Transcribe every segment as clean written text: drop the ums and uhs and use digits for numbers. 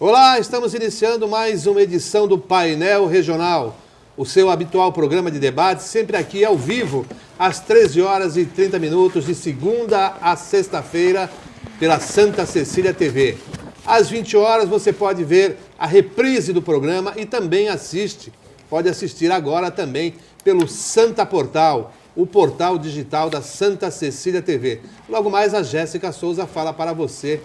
Olá, estamos iniciando mais uma edição do Painel Regional, o seu habitual programa de debate, sempre aqui ao vivo, às 13 horas e 30 minutos, de segunda a sexta-feira, pela Santa Cecília TV. Às 20 horas você pode ver a reprise do programa e também pode assistir agora também pelo Santa Portal, o portal digital da Santa Cecília TV. Logo mais a Jéssica Souza fala para você,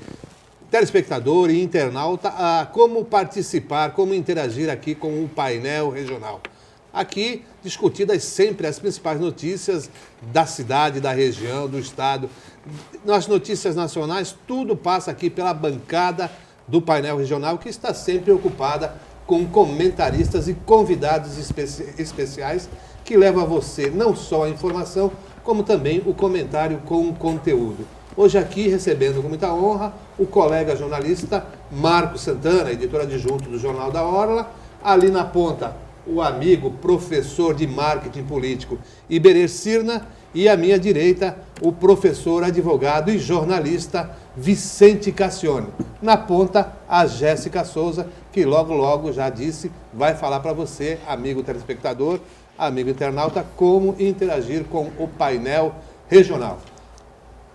telespectador e internauta, como participar, como interagir aqui com o painel regional. Aqui, discutidas sempre as principais notícias da cidade, da região, do estado. Nas notícias nacionais, tudo passa aqui pela bancada do painel regional, que está sempre ocupada com comentaristas e convidados especiais que levam a você não só a informação, como também o comentário com o conteúdo. Hoje aqui, recebendo com muita honra, o colega jornalista Marco Santana, editor adjunto do Jornal da Orla. Ali na ponta, o amigo professor de marketing político Iberê Cirna. E à minha direita, o professor, advogado e jornalista Vicente Cassione. Na ponta, a Jéssica Souza, que logo já disse, vai falar para você, amigo telespectador, amigo internauta, como interagir com o painel regional.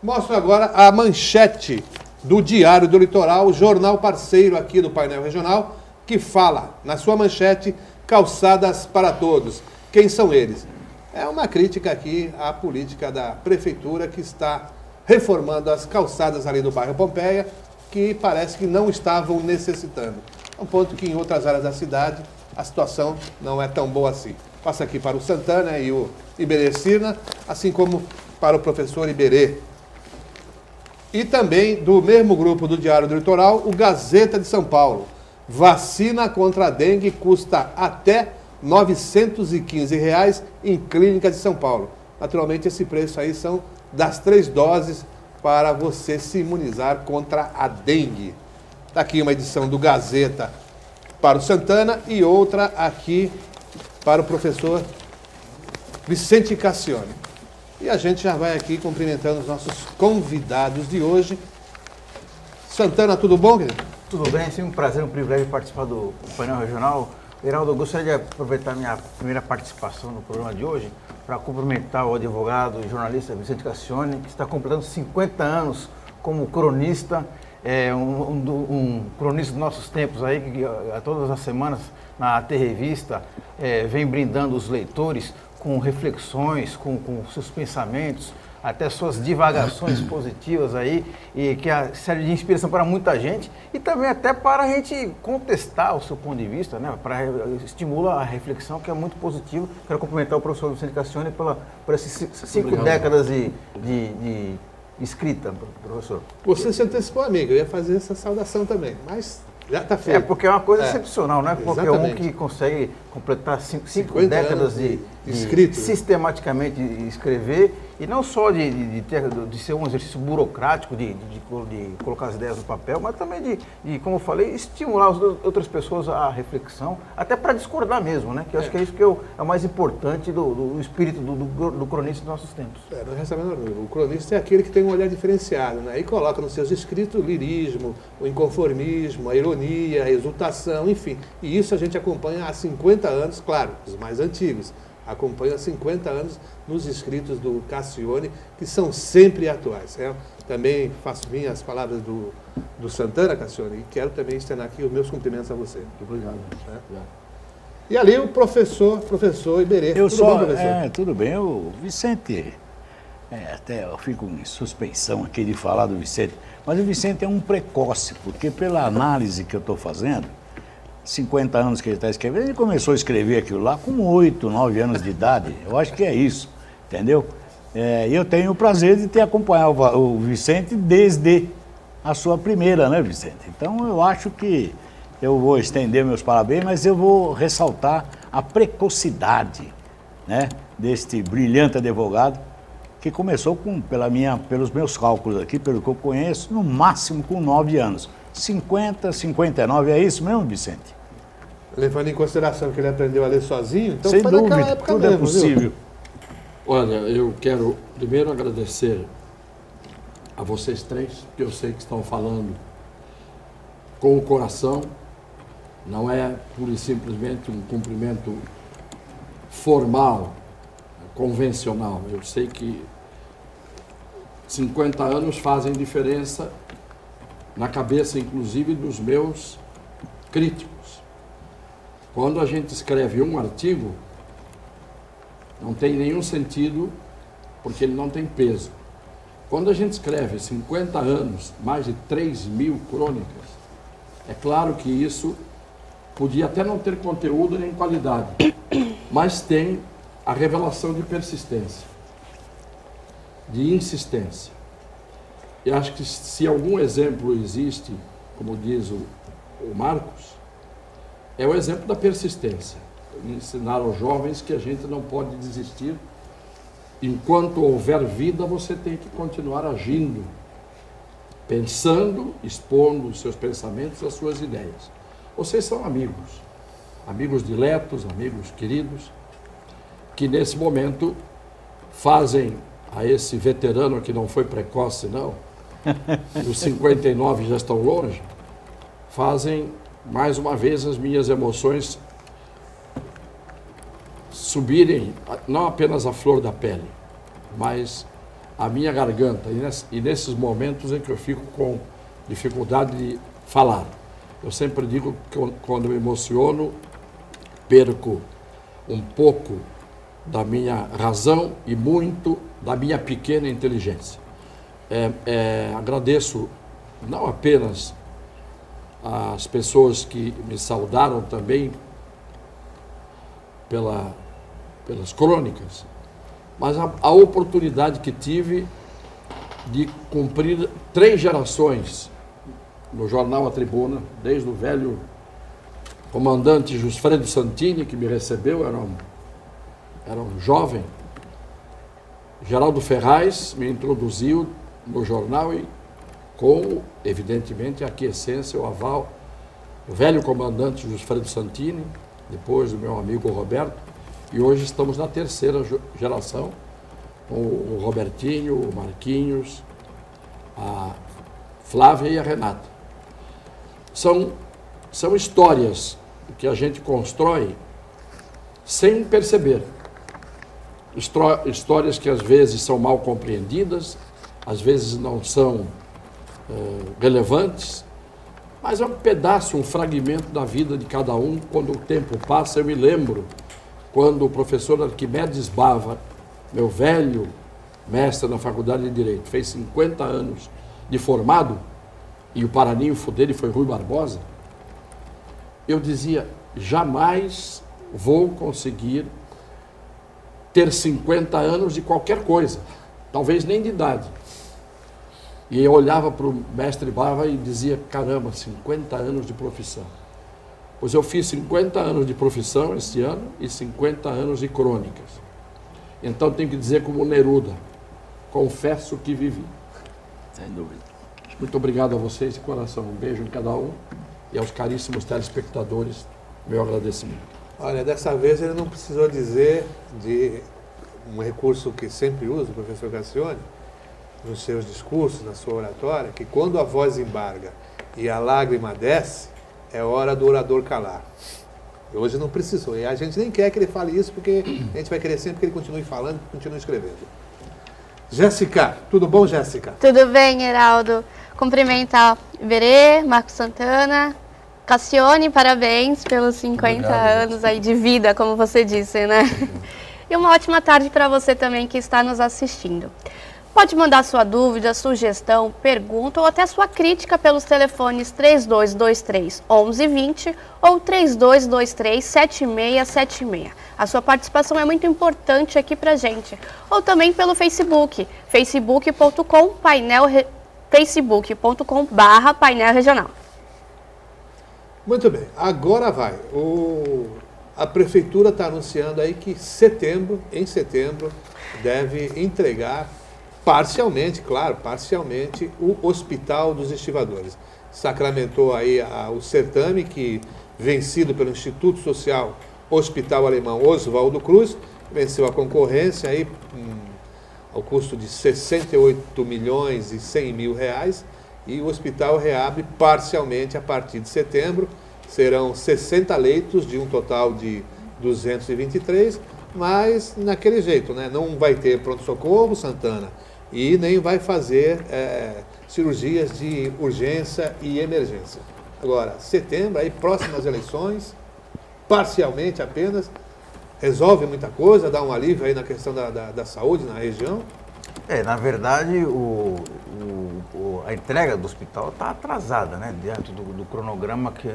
Mostro agora a manchete do Diário do Litoral, jornal parceiro aqui do painel regional, que fala, na sua manchete, calçadas para todos. Quem são eles? É uma crítica aqui à política da prefeitura que está reformando as calçadas ali do bairro Pompeia, que parece que não estavam necessitando. É um ponto que em outras áreas da cidade a situação não é tão boa assim. Passa aqui para o Santana e o Iberê Cirna, assim como para o professor Iberê. E também do mesmo grupo do Diário do Litoral, o Gazeta de São Paulo. Vacina contra a dengue custa até R$ 915 em clínica de São Paulo. Naturalmente, esse preço aí são das 3 doses para você se imunizar contra a dengue. Está aqui uma edição do Gazeta para o Santana e outra aqui para o professor Vicente Cassione. E a gente já vai aqui cumprimentando os nossos convidados de hoje. Santana, tudo bom, querido? Tudo bem, sim, um prazer, um privilégio participar do painel regional. Heraldo, eu gostaria de aproveitar minha primeira participação no programa de hoje para cumprimentar o advogado e jornalista Vicente Cassione, que está completando 50 anos como cronista, um cronista dos nossos tempos aí, que todas as semanas na AT Revista vem brindando os leitores com reflexões, com seus pensamentos, até suas divagações positivas aí, e que serve de inspiração para muita gente e também até para a gente contestar o seu ponto de vista, né? Para estimula a reflexão, que é muito positivo. Quero cumprimentar o professor Vicente Cassione por essas 5 décadas de escrita, professor. Você se antecipou, amigo, eu ia fazer essa saudação também, mas já está feito. Porque é uma coisa excepcional, né? Qualquer um que consegue completar 5 décadas de sistematicamente escrever, e não só de ser um exercício burocrático, de colocar as ideias no papel, mas também de, como eu falei, estimular as outras pessoas à reflexão, até para discordar mesmo, né? Que eu acho que é isso que é o mais importante do espírito do cronista dos nossos tempos. Não resta a menor dúvida. O cronista é aquele que tem um olhar diferenciado, né? E coloca nos seus escritos o lirismo, o inconformismo, a ironia, a exultação, enfim. E isso a gente acompanha há 50 anos, claro, os mais antigos. Acompanho há 50 anos nos escritos do Cassione, que são sempre atuais. Também faço minhas as palavras do Santana, Cassione, e quero também externar aqui os meus cumprimentos a você. Obrigado. E ali o professor Iberê. Tudo bom, professor? Tudo bem. O Vicente, até eu fico em suspeição aqui de falar do Vicente, mas o Vicente é um precoce, porque pela análise que eu estou fazendo, 50 anos que ele está escrevendo, ele começou a escrever aquilo lá com 8, 9 anos de idade. Eu acho que é isso, entendeu? E eu tenho o prazer de ter acompanhado o Vicente desde a sua primeira, né, Vicente? Então eu acho que eu vou estender meus parabéns, mas eu vou ressaltar a precocidade, né, deste brilhante advogado, que começou pelos meus cálculos aqui, pelo que eu conheço, no máximo com 9 anos. 50, 59, é isso mesmo, Vicente? Levando em consideração que ele aprendeu a ler sozinho, então sem foi dúvida, naquela época tudo mesmo, é possível. Viu? Olha, eu quero primeiro agradecer a vocês três, que eu sei que estão falando com o coração, não é pura e simplesmente um cumprimento formal, convencional. Eu sei que 50 anos fazem diferença na cabeça, inclusive, dos meus críticos. Quando a gente escreve um artigo, não tem nenhum sentido, porque ele não tem peso. Quando a gente escreve 50 anos, mais de 3.000 crônicas, é claro que isso podia até não ter conteúdo nem qualidade, mas tem a revelação de persistência, de insistência. E acho que se algum exemplo existe, como diz o Marcos, é o exemplo da persistência. Ensinar aos jovens que a gente não pode desistir. Enquanto houver vida, você tem que continuar agindo, pensando, expondo os seus pensamentos, as suas ideias. Vocês são amigos, amigos diletos, amigos queridos, que nesse momento fazem a esse veterano que não foi precoce, não, e os 59 já estão longe, fazem mais uma vez as minhas emoções subirem, não apenas a flor da pele, mas a minha garganta, e nesses momentos em que eu fico com dificuldade de falar. Eu sempre digo que quando me emociono, perco um pouco da minha razão e muito da minha pequena inteligência. Agradeço não apenas as pessoas que me saudaram também pelas crônicas, mas a oportunidade que tive de cumprir 3 gerações no jornal A Tribuna, desde o velho comandante Jusfredo Santini, que me recebeu, era um jovem. Geraldo Ferraz me introduziu no jornal e com, evidentemente, a aquiescência, o aval, o velho comandante Jusfredo Santini, depois do meu amigo Roberto, e hoje estamos na 3ª geração, com o Robertinho, o Marquinhos, a Flávia e a Renata. São histórias que a gente constrói sem perceber. Histórias que às vezes são mal compreendidas, às vezes não são relevantes, mas é um pedaço, um fragmento da vida de cada um. Quando o tempo passa, eu me lembro quando o professor Arquimedes Bava, meu velho mestre na Faculdade de Direito, fez 50 anos de formado, e o paraninfo dele foi Rui Barbosa, eu dizia, jamais vou conseguir ter 50 anos de qualquer coisa, talvez nem de idade. E eu olhava para o mestre Bava e dizia, caramba, 50 anos de profissão. Pois eu fiz 50 anos de profissão este ano e 50 anos de crônicas. Então tenho que dizer como Neruda, confesso que vivi. Sem dúvida. Muito obrigado a vocês de coração. Um beijo em cada um e aos caríssimos telespectadores, meu agradecimento. Olha, dessa vez ele não precisou dizer de um recurso que sempre usa o professor Cassione, nos seus discursos, na sua oratória, que quando a voz embarga e a lágrima desce, é hora do orador calar. Hoje não precisou. E a gente nem quer que ele fale isso, porque a gente vai querer sempre que ele continue falando, continue escrevendo. Jéssica, tudo bom, Jéssica? Tudo bem, Heraldo. Cumprimentar Iberê, Marcos Santana, Cassione, parabéns pelos 50 anos aí de vida, como você disse, né? E uma ótima tarde para você também que está nos assistindo. Pode mandar sua dúvida, sugestão, pergunta ou até sua crítica pelos telefones 3223-1120 ou 3223-7676. A sua participação é muito importante aqui pra gente. Ou também pelo Facebook, facebook.com/painel regional. Muito bem, agora vai. A prefeitura está anunciando aí que em setembro, deve entregar parcialmente, claro, parcialmente, o Hospital dos Estivadores. Sacramentou aí o certame que, vencido pelo Instituto Social Hospital Alemão Oswaldo Cruz, venceu a concorrência aí ao custo de R$ 68.100.000, e o hospital reabre parcialmente a partir de setembro. Serão 60 leitos de um total de 223, mas naquele jeito, né? Não vai ter pronto-socorro, Santana, e nem vai fazer cirurgias de urgência e emergência. Agora, setembro, aí próximas eleições, parcialmente apenas, resolve muita coisa, dá um alívio aí na questão da saúde na região? Na verdade, a entrega do hospital está atrasada, né? Diante do cronograma que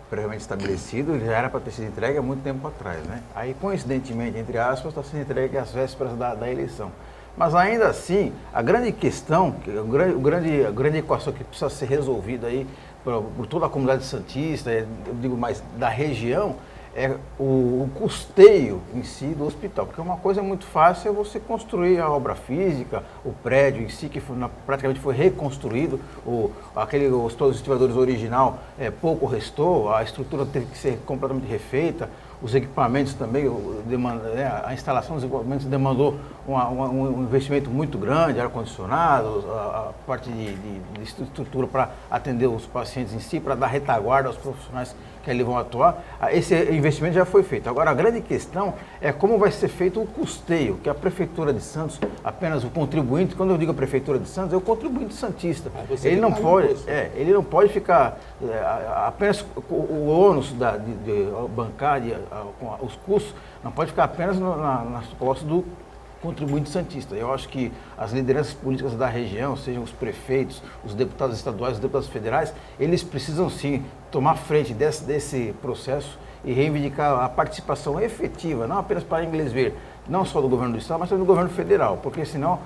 previamente estabelecido, ele já era para ter sido entregue há muito tempo atrás, né? Aí, coincidentemente, entre aspas, está sendo entregue às vésperas da eleição. Mas ainda assim, a grande questão, a grande equação que precisa ser resolvida aí por toda a comunidade santista, eu digo mais da região, é o custeio em si do hospital, porque uma coisa muito fácil é você construir a obra física, o prédio em si, que praticamente foi reconstruído, aquele hospital dos estivadores original pouco restou, a estrutura teve que ser completamente refeita, os equipamentos também, a instalação dos equipamentos demandou um investimento muito grande, ar-condicionado, a parte de estrutura para atender os pacientes em si, para dar retaguarda aos profissionais que ali vão atuar. Esse investimento já foi feito. Agora, a grande questão é como vai ser feito o custeio, que a Prefeitura de Santos, apenas o contribuinte, quando eu digo a Prefeitura de Santos, é o contribuinte santista. Ele não pode ficar apenas o ônus de bancar os custos, não pode ficar apenas nas costas do contribuinte santista. Eu acho que as lideranças políticas da região, sejam os prefeitos, os deputados estaduais, os deputados federais, eles precisam sim tomar frente desse processo e reivindicar a participação efetiva, não apenas para inglês ver, não só do governo do estado, mas também do governo federal, porque senão,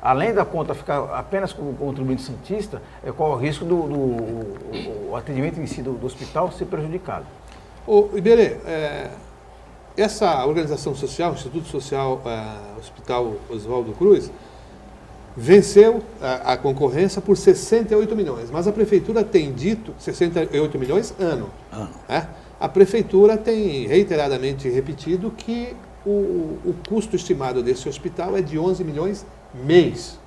além da conta ficar apenas com o contribuinte santista, corre o risco do atendimento em si do hospital ser prejudicado. Iberê, essa organização social, Instituto Social Hospital Oswaldo Cruz, venceu a concorrência por 68 milhões, mas a Prefeitura tem dito 68 milhões ano. Né? A Prefeitura tem reiteradamente repetido que o custo estimado desse hospital é de 11 milhões mês.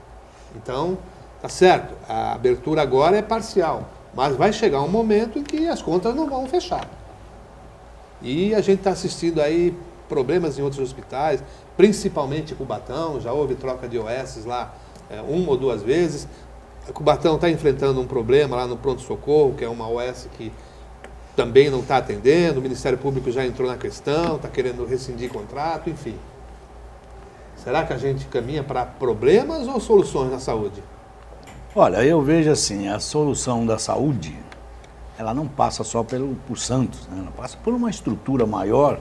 Então, tá certo, a abertura agora é parcial, mas vai chegar um momento em que as contas não vão fechar. E a gente está assistindo aí problemas em outros hospitais, principalmente Cubatão, já houve troca de OS lá uma ou duas vezes. Cubatão está enfrentando um problema lá no pronto-socorro, que é uma OS que também não está atendendo, o Ministério Público já entrou na questão, está querendo rescindir contrato, enfim. Será que a gente caminha para problemas ou soluções na saúde? Olha, eu vejo assim, a solução da saúde, ela não passa só por Santos, né? Ela passa por uma estrutura maior,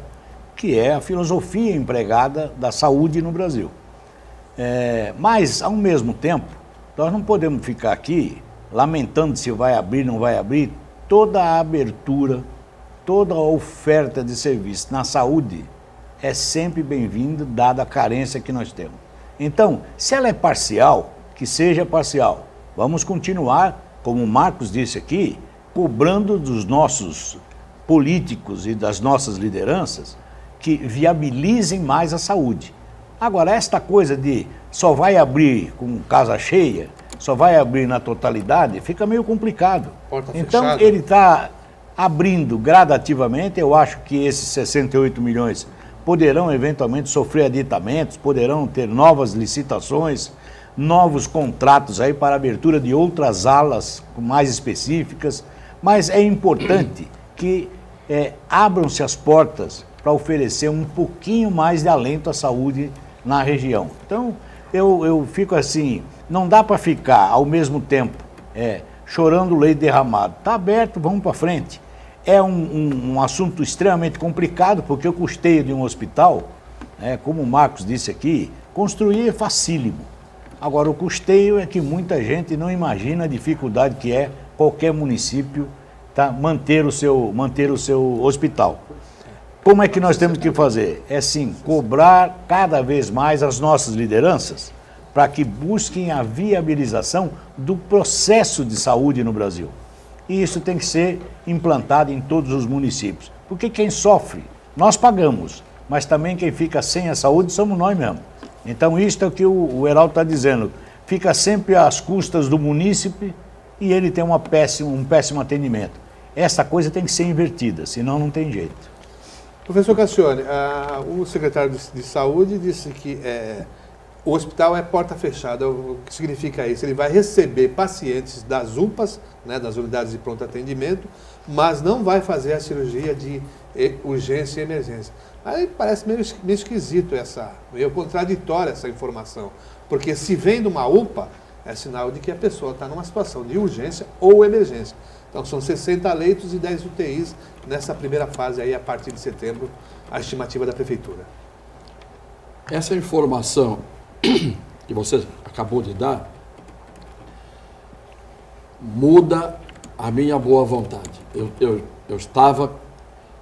que é a filosofia empregada da saúde no Brasil. Mas, ao mesmo tempo, nós não podemos ficar aqui lamentando se vai abrir, não vai abrir. Toda a abertura, toda a oferta de serviço na saúde é sempre bem-vinda, dada a carência que nós temos. Então, se ela é parcial, que seja parcial. Vamos continuar, como o Marcos disse aqui, cobrando dos nossos políticos e das nossas lideranças que viabilizem mais a saúde. Agora, esta coisa de só vai abrir com casa cheia, só vai abrir na totalidade, fica meio complicado. Então, ele está abrindo gradativamente. Eu acho que esses 68 milhões poderão eventualmente sofrer aditamentos, poderão ter novas licitações, novos contratos aí para abertura de outras alas mais específicas, mas é importante que abram-se as portas para oferecer um pouquinho mais de alento à saúde na região. Então, eu fico assim, não dá para ficar ao mesmo tempo chorando leite derramado. Está aberto, vamos para frente. É um assunto extremamente complicado, porque o custeio de um hospital, como o Marcos disse aqui, construir é facílimo. Agora, o custeio é que muita gente não imagina a dificuldade que é qualquer município manter o seu hospital. Como é que nós temos que fazer? É sim, cobrar cada vez mais as nossas lideranças para que busquem a viabilização do processo de saúde no Brasil. E isso tem que ser implantado em todos os municípios. Porque quem sofre, nós pagamos, mas também quem fica sem a saúde somos nós mesmos. Então, isto é o que o Heraldo está dizendo. fica sempre às custas do munícipe e ele tem um péssimo atendimento. Essa coisa tem que ser invertida, senão não tem jeito. Professor Cassione, o secretário de Saúde disse que o hospital é porta fechada. O que significa isso? Ele vai receber pacientes das UPAs, né, das unidades de pronto atendimento, mas não vai fazer a cirurgia de urgência e emergência. Aí parece meio esquisito, meio contraditória essa informação, porque se vem de uma UPA, é sinal de que a pessoa está numa situação de urgência ou emergência. Então são 60 leitos e 10 UTIs nessa primeira fase aí, a partir de setembro, a estimativa da Prefeitura. Essa informação que você acabou de dar muda a minha boa vontade. Eu estava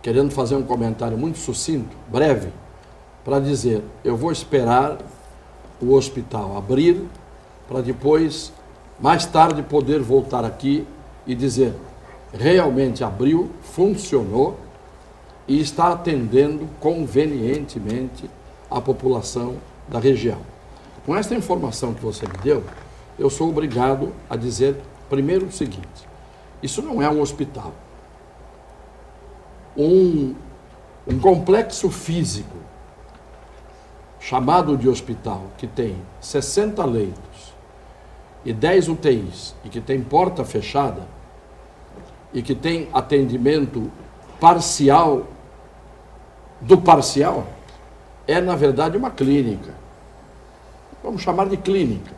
querendo fazer um comentário muito sucinto, breve, para dizer, eu vou esperar o hospital abrir para depois, mais tarde, poder voltar aqui e dizer, realmente abriu, funcionou e está atendendo convenientemente a população da região. Com esta informação que você me deu, eu sou obrigado a dizer primeiro o seguinte, isso não é um hospital. Um complexo físico chamado de hospital, que tem 60 leitos e 10 UTIs, e que tem porta fechada, e que tem atendimento parcial do parcial, é na verdade uma clínica. Vamos chamar de clínica.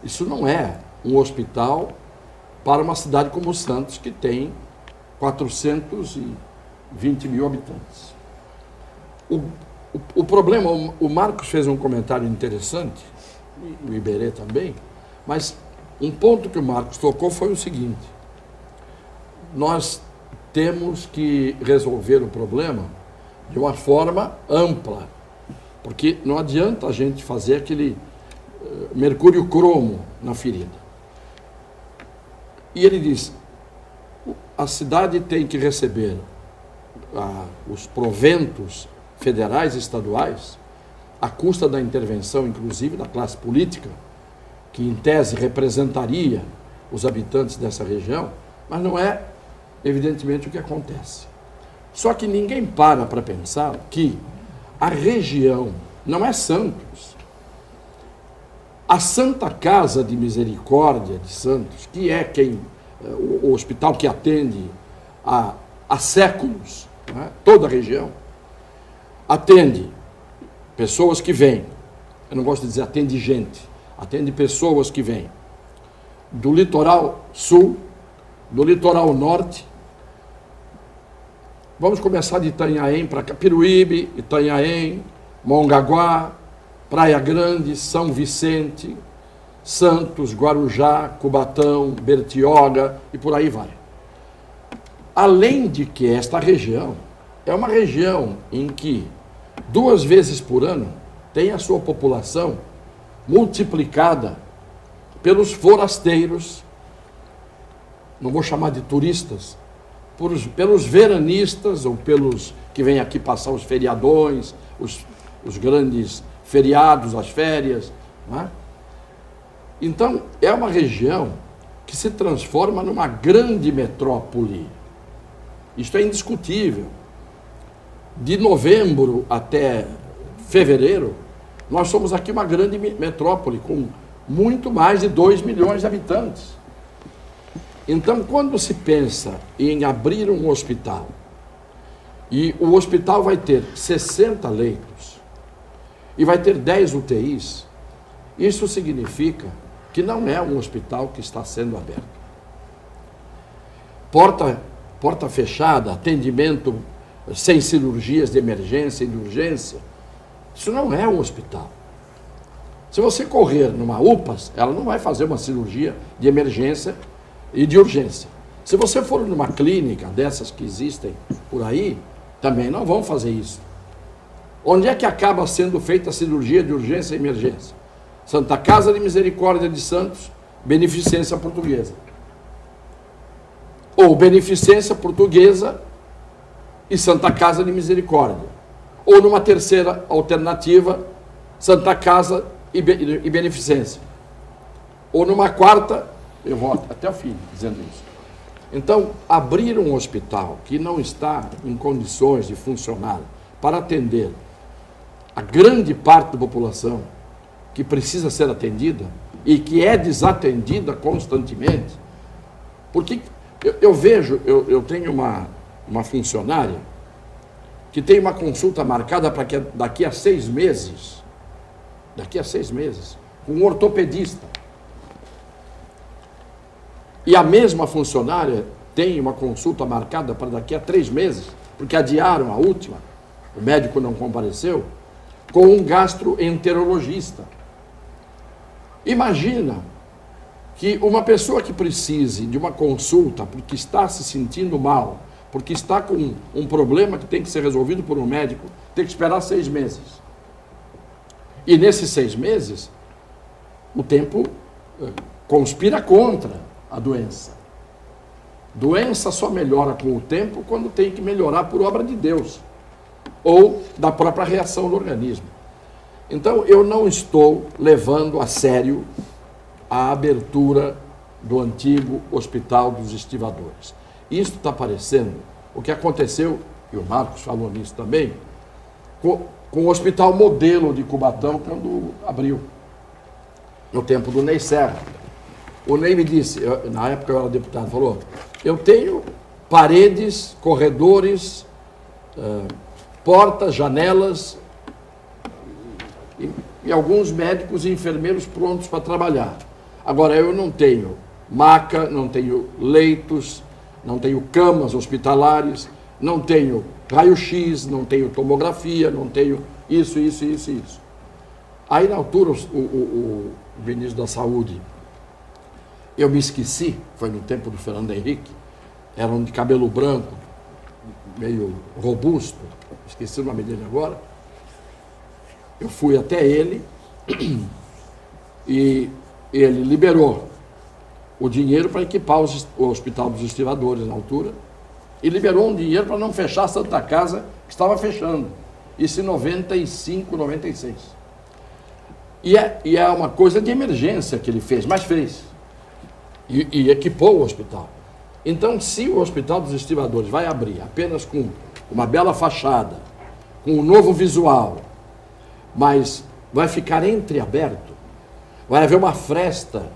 Isso não é um hospital para uma cidade como Santos, que tem 420 mil habitantes. O problema, o Marcos fez um comentário interessante, o Iberê também, mas um ponto que o Marcos tocou foi o seguinte, nós temos que resolver o problema de uma forma ampla, porque não adianta a gente fazer aquele mercúrio cromo na ferida. E ele diz, a cidade tem que receber os proventos federais e estaduais, à custa da intervenção, inclusive, da classe política, que em tese representaria os habitantes dessa região, mas não é, evidentemente, o que acontece. Só que ninguém para pensar que a região não é Santos. A Santa Casa de Misericórdia de Santos, que é o hospital que atende há séculos, né, toda a região, atende pessoas que vêm, eu não gosto de dizer atende gente, atende pessoas que vêm do litoral sul, do litoral norte. Vamos começar de Itanhaém para Capiruíbe, Itanhaém, Mongaguá, Praia Grande, São Vicente, Santos, Guarujá, Cubatão, Bertioga e por aí vai. Além de que esta região é uma região em que 2 vezes por ano tem a sua população multiplicada pelos forasteiros, não vou chamar de turistas, pelos veranistas ou pelos que vêm aqui passar os feriadões, os grandes feriados, as férias, não é? Então, é uma região que se transforma numa grande metrópole. Isto é indiscutível. De novembro até fevereiro, nós somos aqui uma grande metrópole, com muito mais de 2 milhões de habitantes. Então, quando se pensa em abrir um hospital, e o hospital vai ter 60 leitos, e vai ter 10 UTIs, isso significa que não é um hospital que está sendo aberto. Porta fechada, atendimento sem cirurgias de emergência e de urgência, isso não é um hospital. Se você correr numa UPAs, ela não vai fazer uma cirurgia de emergência e de urgência. Se você for numa clínica dessas que existem por aí, também não vão fazer isso. Onde é que acaba sendo feita a cirurgia de urgência e emergência? Santa Casa de Misericórdia de Santos, Beneficência Portuguesa. Ou Beneficência Portuguesa e Santa Casa de Misericórdia. Ou numa terceira alternativa, Santa Casa e Beneficência. Ou numa quarta, eu vou até o fim dizendo isso. Então, abrir um hospital que não está em condições de funcionar para atender a grande parte da população que precisa ser atendida e que é desatendida constantemente, porque eu vejo, eu tenho uma funcionária que tem uma consulta marcada para que daqui a 6 meses, com um ortopedista. E a mesma funcionária tem uma consulta marcada para daqui a 3 meses, porque adiaram a última, o médico não compareceu, com um gastroenterologista. Imagina que uma pessoa que precise de uma consulta porque está se sentindo mal, porque está com um problema que tem que ser resolvido por um médico, tem que esperar 6 meses. E nesses 6 meses, o tempo conspira contra a doença. Doença só melhora com o tempo quando tem que melhorar por obra de Deus ou da própria reação do organismo. Então, eu não estou levando a sério a abertura do antigo Hospital dos Estivadores. Isso está parecendo o que aconteceu, e o Marcos falou nisso também, com o Hospital Modelo de Cubatão, quando abriu, no tempo do Ney Serra. O Ney me disse, na época eu era deputado, falou, eu tenho paredes, corredores, portas, janelas e alguns médicos e enfermeiros prontos para trabalhar. Agora, eu não tenho maca, não tenho leitos, não tenho camas hospitalares, não tenho raio-x, não tenho tomografia, não tenho isso. Aí, na altura, o ministro da Saúde, eu me esqueci, foi no tempo do Fernando Henrique, era um de cabelo branco, meio robusto, esqueci o nome dele agora. Eu fui até ele e ele liberou o dinheiro para equipar o Hospital dos Estivadores na altura e liberou um dinheiro para não fechar a Santa Casa, que estava fechando. Isso em 95, 96. E é uma coisa de emergência que ele fez, mas fez. E equipou o hospital. Então, se o Hospital dos Estivadores vai abrir apenas com uma bela fachada, com um novo visual, mas vai ficar entreaberto, vai haver uma fresta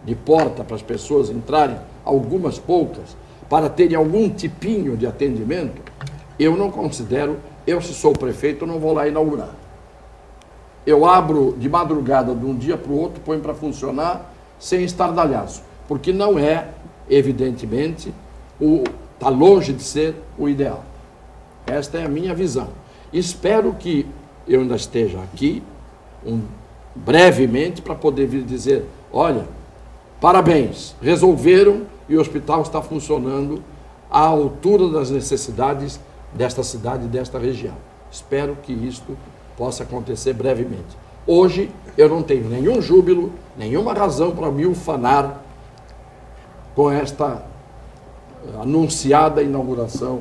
de porta para as pessoas entrarem, algumas poucas, para terem algum tipinho de atendimento, eu não considero, se sou o prefeito, eu não vou lá inaugurar. Eu abro de madrugada, de um dia para o outro, ponho para funcionar, sem estardalhaço, porque não é, evidentemente, está longe de ser o ideal. Esta é a minha visão. Espero que eu ainda esteja aqui, brevemente, para poder vir dizer, olha, parabéns, resolveram e o hospital está funcionando à altura das necessidades desta cidade e desta região. Espero que isto possa acontecer brevemente. Hoje, eu não tenho nenhum júbilo, nenhuma razão para me ufanar com esta anunciada inauguração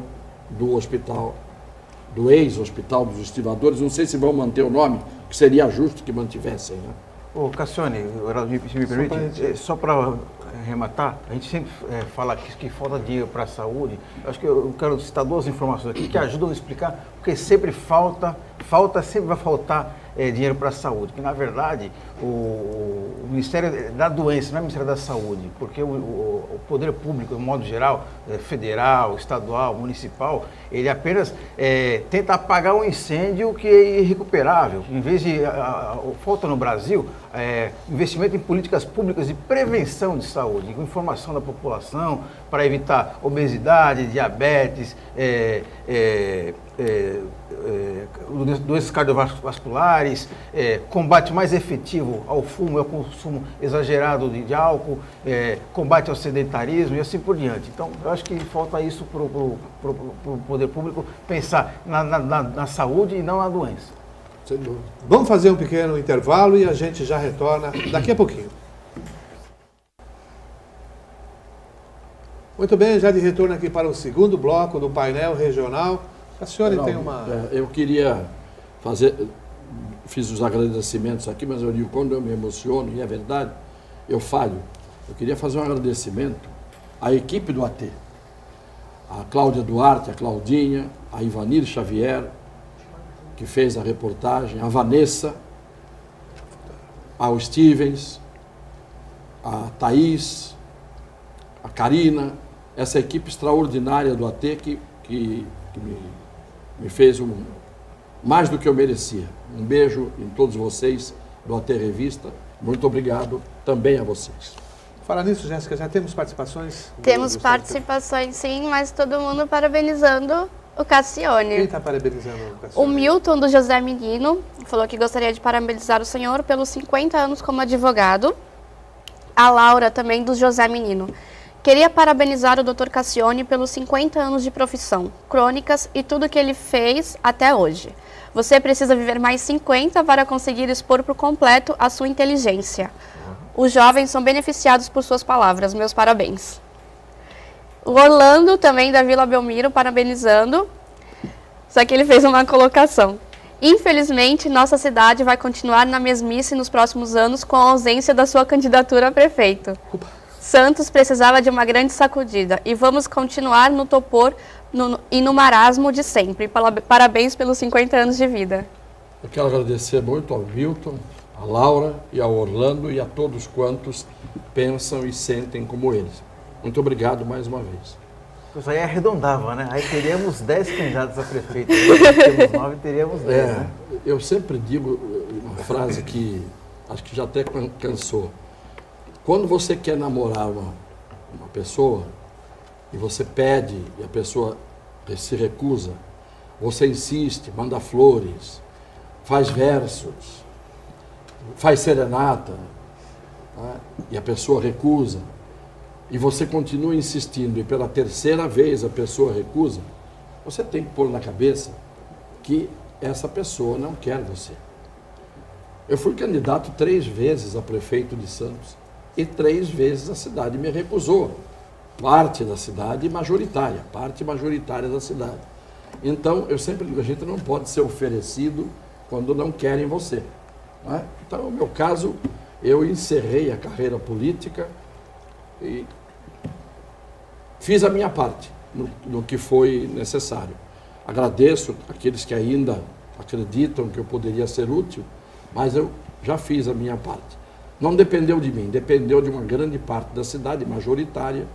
do hospital, do ex-Hospital dos Estivadores. Não sei se vão manter o nome, que seria justo que mantivessem, né? Ô, Cassione, se me permite, só para arrematar, a gente sempre fala que falta dinheiro para a saúde. Eu acho que eu quero citar 2 informações aqui que ajudam a explicar, porque sempre sempre vai faltar dinheiro para a saúde. Que, na verdade, o Ministério da Doença não é o Ministério da Saúde, porque o poder público, de modo geral, federal, estadual, municipal, ele apenas tenta apagar um incêndio que é irrecuperável. Em vez de... falta no Brasil investimento em políticas públicas de prevenção de saúde, com informação da população para evitar obesidade, diabetes, doenças cardiovasculares, combate mais efetivo ao fumo e ao consumo exagerado de álcool, combate ao sedentarismo e assim por diante. Então, eu acho que falta isso para o poder público pensar na saúde e não na doença. Sem dúvida. Vamos fazer um pequeno intervalo e a gente já retorna daqui a pouquinho. Muito bem, já de retorno aqui para o segundo bloco do painel regional. A senhora tem uma... Eu queria fiz os agradecimentos aqui, mas eu digo, quando eu me emociono, e é verdade, eu falho. Eu queria fazer um agradecimento à equipe do AT. A Cláudia Duarte, a Claudinha, a Ivanir Xavier, que fez a reportagem, a Vanessa, ao Stevens, a Thaís, a Karina, essa equipe extraordinária do AT que me fez mais do que eu merecia. Um beijo em todos vocês do AT Revista. Muito obrigado também a vocês. Falar nisso, Jéssica, já temos participações? Temos participações, sim, mas todo mundo parabenizando o Cassione. Quem está parabenizando o O Cassione? Milton, do José Menino, falou que gostaria de parabenizar o senhor pelos 50 anos como advogado. A Laura, também, do José Menino. Queria parabenizar o Dr. Cassione pelos 50 anos de profissão, crônicas e tudo que ele fez até hoje. Você precisa viver mais 50 para conseguir expor por completo a sua inteligência. Os jovens são beneficiados por suas palavras. Meus parabéns. O Orlando, também da Vila Belmiro, parabenizando. Só que ele fez uma colocação. Infelizmente, nossa cidade vai continuar na mesmice nos próximos anos com a ausência da sua candidatura a prefeito. Santos precisava de uma grande sacudida e vamos continuar no topor e no marasmo de sempre. Parabéns pelos 50 anos de vida. Eu quero agradecer muito ao Milton, a Laura e ao Orlando e a todos quantos pensam e sentem como eles. Muito obrigado mais uma vez. Isso aí arredondava, né? Aí teríamos 10 candidatos a prefeito. Temos 9, teríamos 10, né? Eu sempre digo uma frase que acho que já até cansou. Quando você quer namorar uma pessoa e você pede e a pessoa se recusa, você insiste, manda flores, faz versos, faz serenata, né? E a pessoa recusa, e você continua insistindo e pela terceira vez a pessoa recusa, você tem que pôr na cabeça que essa pessoa não quer você. Eu fui candidato 3 vezes a prefeito de Santos e 3 vezes a cidade me recusou. Parte da cidade majoritária, parte majoritária da cidade. Então, a gente não pode ser oferecido quando não querem você. Não é? Então, no meu caso, eu encerrei a carreira política e fiz a minha parte no que foi necessário. Agradeço aqueles que ainda acreditam que eu poderia ser útil, mas eu já fiz a minha parte. Não dependeu de mim, dependeu de uma grande parte da cidade majoritária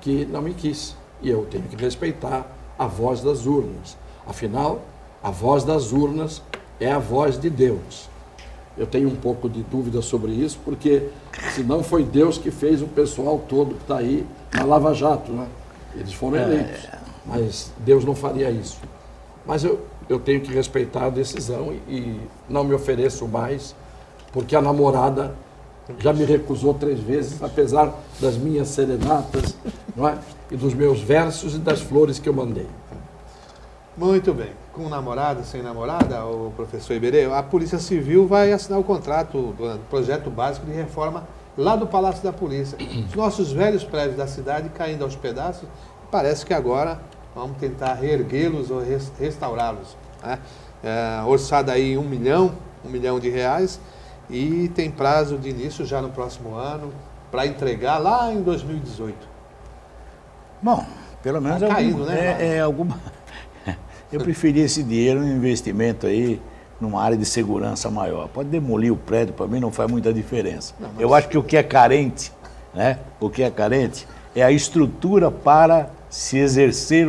que não me quis. E eu tenho que respeitar a voz das urnas. Afinal, a voz das urnas é a voz de Deus. Eu tenho um pouco de dúvida sobre isso, porque se não foi Deus que fez o pessoal todo que está aí na Lava Jato, né? Eles foram eleitos, mas Deus não faria isso. Mas eu tenho que respeitar a decisão e não me ofereço mais, porque a namorada já me recusou 3 vezes, apesar das minhas serenatas, não é? E dos meus versos e das flores que eu mandei. Muito bem. Com namorado, sem namorada, o professor Iberê, a Polícia Civil vai assinar o contrato do projeto básico de reforma lá do Palácio da Polícia. Os nossos velhos prédios da cidade caindo aos pedaços, parece que agora vamos tentar reerguê-los ou restaurá-los. Né? Orçado aí 1 milhão de reais, e tem prazo de início já no próximo ano para entregar lá em 2018. Bom, pelo menos Tá caindo, né? alguma. Eu preferi esse dinheiro no investimento aí numa área de segurança maior. Pode demolir o prédio, para mim não faz muita diferença. Não, mas... Eu acho que o que é carente, né? O que é carente é a estrutura para se exercer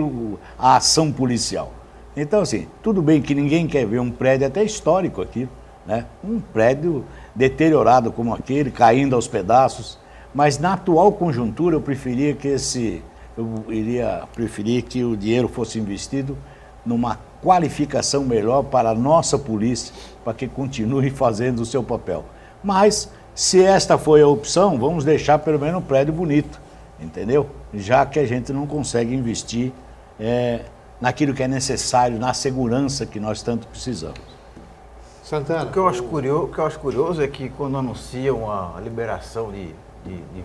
a ação policial. Então, assim, tudo bem que ninguém quer ver um prédio até histórico aqui, né? Um prédio deteriorado como aquele, caindo aos pedaços, mas na atual conjuntura eu iria preferir que o dinheiro fosse investido numa qualificação melhor para a nossa polícia, para que continue fazendo o seu papel. Mas, se esta foi a opção, vamos deixar pelo menos um prédio bonito, entendeu? Já que a gente não consegue investir naquilo que é necessário, na segurança que nós tanto precisamos. Santana. O que eu acho curioso é que quando anunciam a liberação de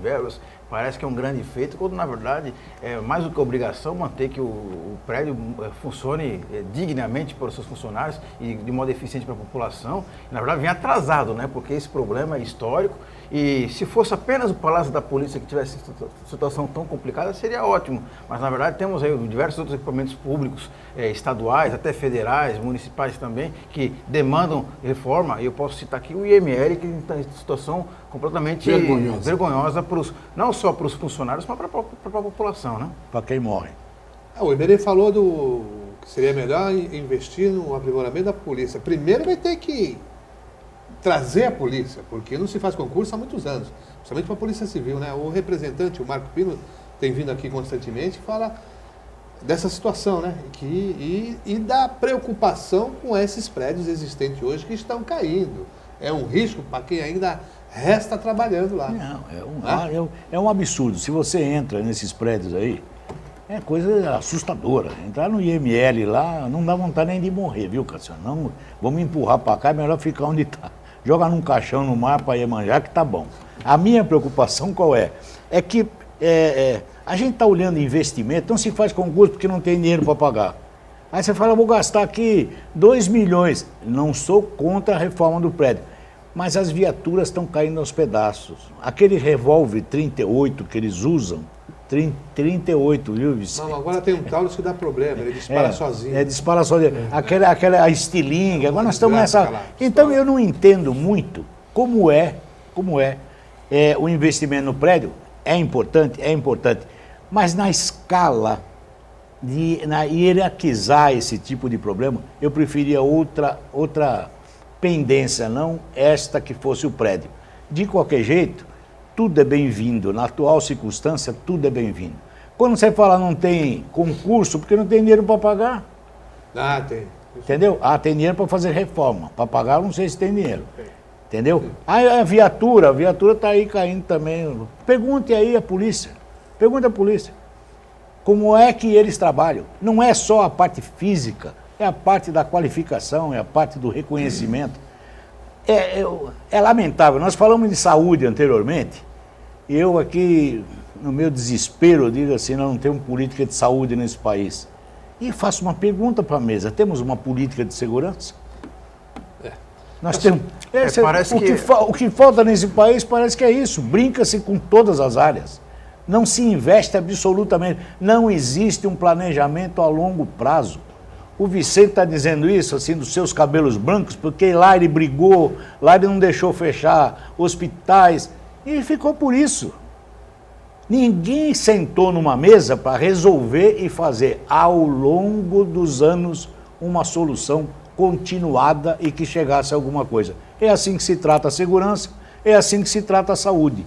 verbas, parece que é um grande feito, quando na verdade é mais do que obrigação manter que o prédio funcione dignamente para os seus funcionários e de modo eficiente para a população. Na verdade vem atrasado, né? Porque esse problema é histórico e se fosse apenas o Palácio da Polícia que tivesse situação tão complicada, seria ótimo. Mas na verdade temos aí diversos outros equipamentos públicos, estaduais, até federais, municipais também, que demandam reforma. E eu posso citar aqui o IML, que está em situação completamente vergonhosa não só para os funcionários, mas para a população, né? Para quem morre. O Iberê falou que seria melhor investir no aprimoramento da polícia. Primeiro vai ter que trazer a polícia, porque não se faz concurso há muitos anos, principalmente para a Polícia Civil, né? O representante, o Marco Pino, tem vindo aqui constantemente e fala dessa situação, né? E da preocupação com esses prédios existentes hoje que estão caindo. É um risco para quem ainda resta trabalhando lá. Não, é um absurdo. Se você entra nesses prédios aí, é coisa assustadora. Entrar no IML lá, não dá vontade nem de morrer, viu, Cassiano? Não, vamos empurrar para cá, é melhor ficar onde está. Joga num caixão no mar para Iemanjá que tá bom. A minha preocupação qual é? É que a gente está olhando investimento, não se faz concurso porque não tem dinheiro para pagar. Aí você fala, vou gastar aqui 2 milhões. Não sou contra a reforma do prédio, mas as viaturas estão caindo aos pedaços. Aquele revólver 38 que eles usam, 38, viu, Vicente? Não, agora tem um Taurus que dá problema, ele dispara sozinho. Dispara sozinho. Aquela estilingue, agora nós estamos nessa... Então eu não entendo muito como é o investimento no prédio. É importante, mas na escala de hierarquizar esse tipo de problema, eu preferia outra pendência, não esta que fosse o prédio. De qualquer jeito, tudo é bem-vindo, na atual circunstância, tudo é bem-vindo. Quando você fala não tem concurso, porque não tem dinheiro para pagar. Tem. Entendeu? Tem dinheiro para fazer reforma, para pagar eu não sei se tem dinheiro. Entendeu? A viatura está aí caindo também. Pergunte aí à polícia, pergunte à polícia. Como é que eles trabalham? Não é só a parte física, é a parte da qualificação, é a parte do reconhecimento. É lamentável. Nós falamos de saúde anteriormente, e eu aqui, no meu desespero, digo assim, nós não temos política de saúde nesse país. E faço uma pergunta para a mesa, temos uma política de segurança? Nós temos. O que falta nesse país parece que é isso, brinca-se com todas as áreas. Não se investe absolutamente, não existe um planejamento a longo prazo. O Vicente está dizendo isso, assim, dos seus cabelos brancos, porque lá ele brigou, lá ele não deixou fechar hospitais, e ficou por isso. Ninguém sentou numa mesa para resolver e fazer, ao longo dos anos, uma solução continuada e que chegasse a alguma coisa. É assim que se trata a segurança, é assim que se trata a saúde.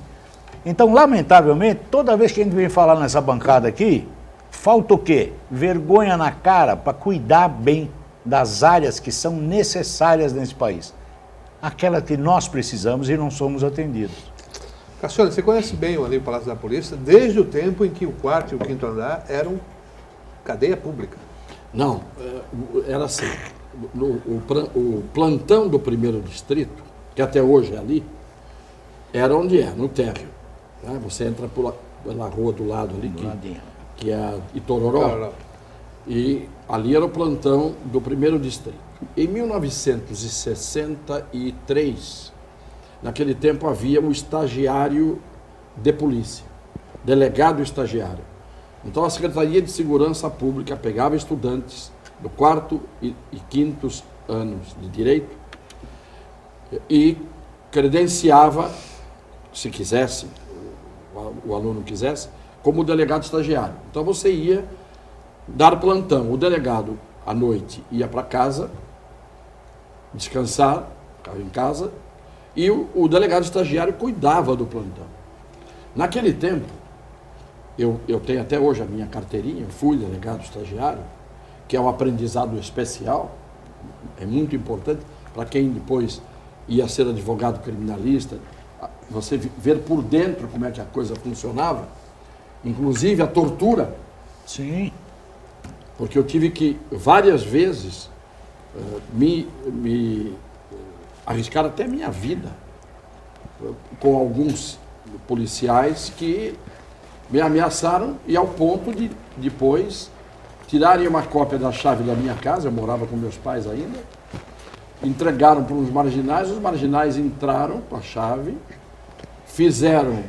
Então, lamentavelmente, toda vez que a gente vem falar nessa bancada aqui, falta o quê? Vergonha na cara para cuidar bem das áreas que são necessárias nesse país. Aquela que nós precisamos e não somos atendidos. Cassiano, você conhece bem ali o Palácio da Polícia, desde o tempo em que o 4º e o 5º andar eram cadeia pública. Não, era assim. O plantão do 1º distrito, que até hoje é ali, era onde é, no térreo. Tá? Você entra pela rua do lado ali, que é a Itororó, e ali era o plantão do 1º distrito. Em 1963, naquele tempo havia um estagiário de polícia, delegado estagiário. Então a Secretaria de Segurança Pública pegava estudantes do 4º e 5º anos de direito e credenciava, se quisesse, o aluno quisesse, como delegado estagiário. Então você ia dar plantão. O delegado, à noite, ia para casa, descansar, ficava em casa, e o delegado estagiário cuidava do plantão. Naquele tempo, eu tenho até hoje a minha carteirinha, eu fui delegado estagiário, que é um aprendizado especial, é muito importante para quem depois ia ser advogado criminalista, você ver por dentro como é que a coisa funcionava, inclusive a tortura. Sim. Porque eu tive que, várias vezes, me arriscar até minha vida com alguns policiais que Me ameaçaram e ao ponto de depois tirarem uma cópia da chave da minha casa, eu morava com meus pais ainda, entregaram para os marginais entraram com a chave, fizeram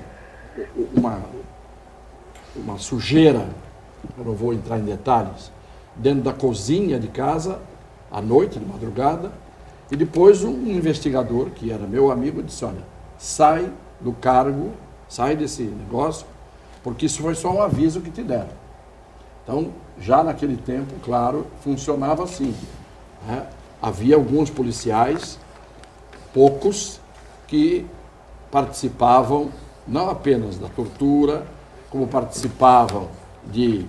uma sujeira, eu não vou entrar em detalhes, dentro da cozinha de casa, à noite, de madrugada, e depois um investigador, que era meu amigo, disse, olha, sai do cargo, sai desse negócio, porque isso foi só um aviso que te deram. Então, já naquele tempo, claro, funcionava assim, né? Havia alguns policiais, poucos, que participavam não apenas da tortura, como participavam de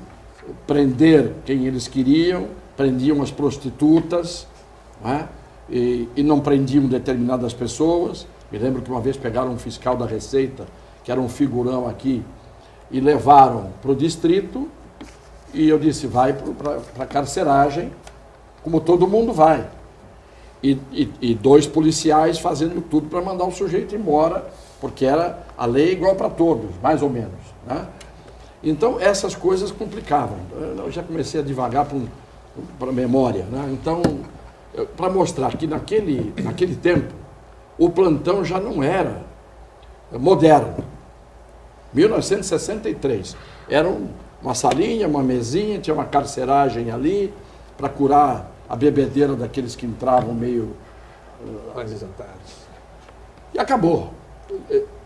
prender quem eles queriam, prendiam as prostitutas, né? E não prendiam determinadas pessoas. Me lembro que uma vez pegaram um fiscal da Receita, que era um figurão aqui, e levaram para o distrito, e eu disse, vai para a carceragem, como todo mundo vai. E dois policiais fazendo tudo para mandar o sujeito embora, porque era a lei igual para todos, mais ou menos, né? Então, essas coisas complicavam. Eu já comecei a divagar para a memória, né? Então, para mostrar que naquele tempo, o plantão já não era moderno. 1963. Era uma salinha, uma mesinha, tinha uma carceragem ali para curar a bebedeira daqueles que entravam meio... mais exaltados. E acabou.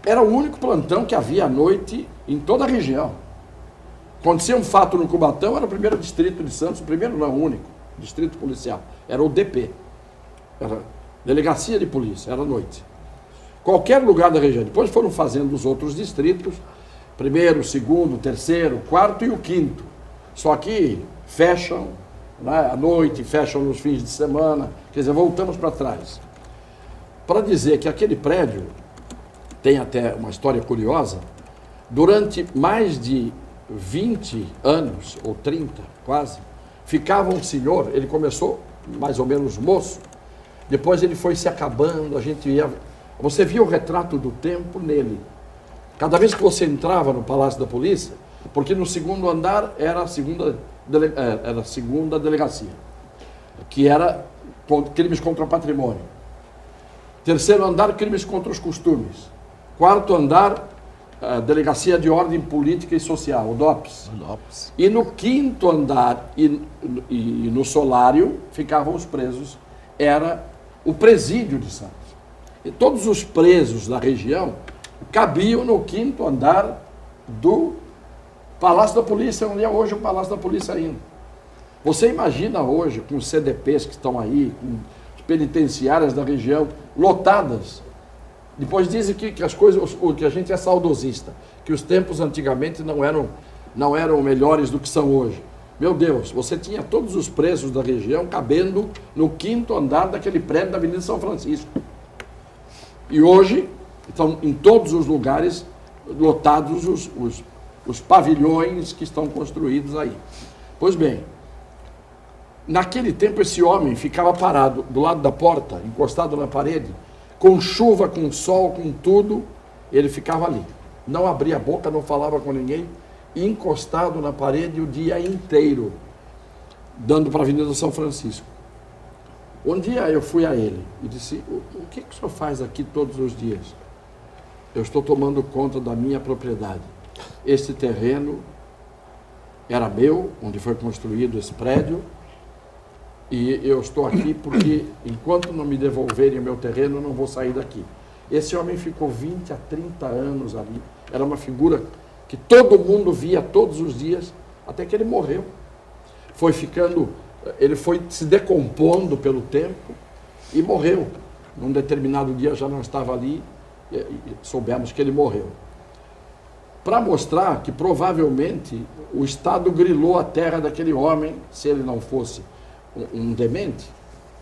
Era o único plantão que havia à noite em toda a região. Acontecia um fato no Cubatão, era o primeiro distrito de Santos, o primeiro não, o único distrito policial. Era o DP. Era Delegacia de Polícia, era à noite. Qualquer lugar da região. Depois foram fazendo os outros distritos, primeiro, segundo, terceiro, quarto e o quinto. Só que fecham, né, à noite, fecham nos fins de semana. Quer dizer, voltamos para trás. Para dizer que aquele prédio tem até uma história curiosa, durante mais de 20 anos, ou 30 quase, ficava um senhor, ele começou mais ou menos moço, depois ele foi se acabando, a gente ia... Você via o retrato do tempo nele. Cada vez que você entrava no Palácio da Polícia, porque no segundo andar era a segunda delegacia, que era crimes contra o patrimônio. Terceiro andar, crimes contra os costumes. Quarto andar, Delegacia de Ordem Política e Social, o DOPS. E no quinto andar e no solário ficavam os presos. Era o presídio de Santos. E todos os presos da região cabiam no quinto andar do Palácio da Polícia, onde é hoje o Palácio da Polícia ainda. Você imagina hoje, com os CDPs que estão aí, com as penitenciárias da região lotadas. Depois dizem que as coisas, que a gente é saudosista, que os tempos antigamente não eram melhores do que são hoje. Meu Deus, você tinha todos os presos da região cabendo no quinto andar daquele prédio da Avenida São Francisco. E hoje, estão em todos os lugares lotados os pavilhões que estão construídos aí. Pois bem, naquele tempo esse homem ficava parado do lado da porta, encostado na parede, com chuva, com sol, com tudo, ele ficava ali. Não abria a boca, não falava com ninguém, encostado na parede o dia inteiro, dando para a Avenida São Francisco. Um dia eu fui a ele e disse, o que o senhor faz aqui todos os dias? Eu estou tomando conta da minha propriedade. Esse terreno era meu, onde foi construído esse prédio, e eu estou aqui porque, enquanto não me devolverem o meu terreno, eu não vou sair daqui. Esse homem ficou 20 a 30 anos ali. Era uma figura que todo mundo via todos os dias, até que ele morreu. Ele foi se decompondo pelo tempo e morreu. Num determinado dia já não estava ali e soubemos que ele morreu. Para mostrar que provavelmente o Estado grilou a terra daquele homem, se ele não fosse um demente,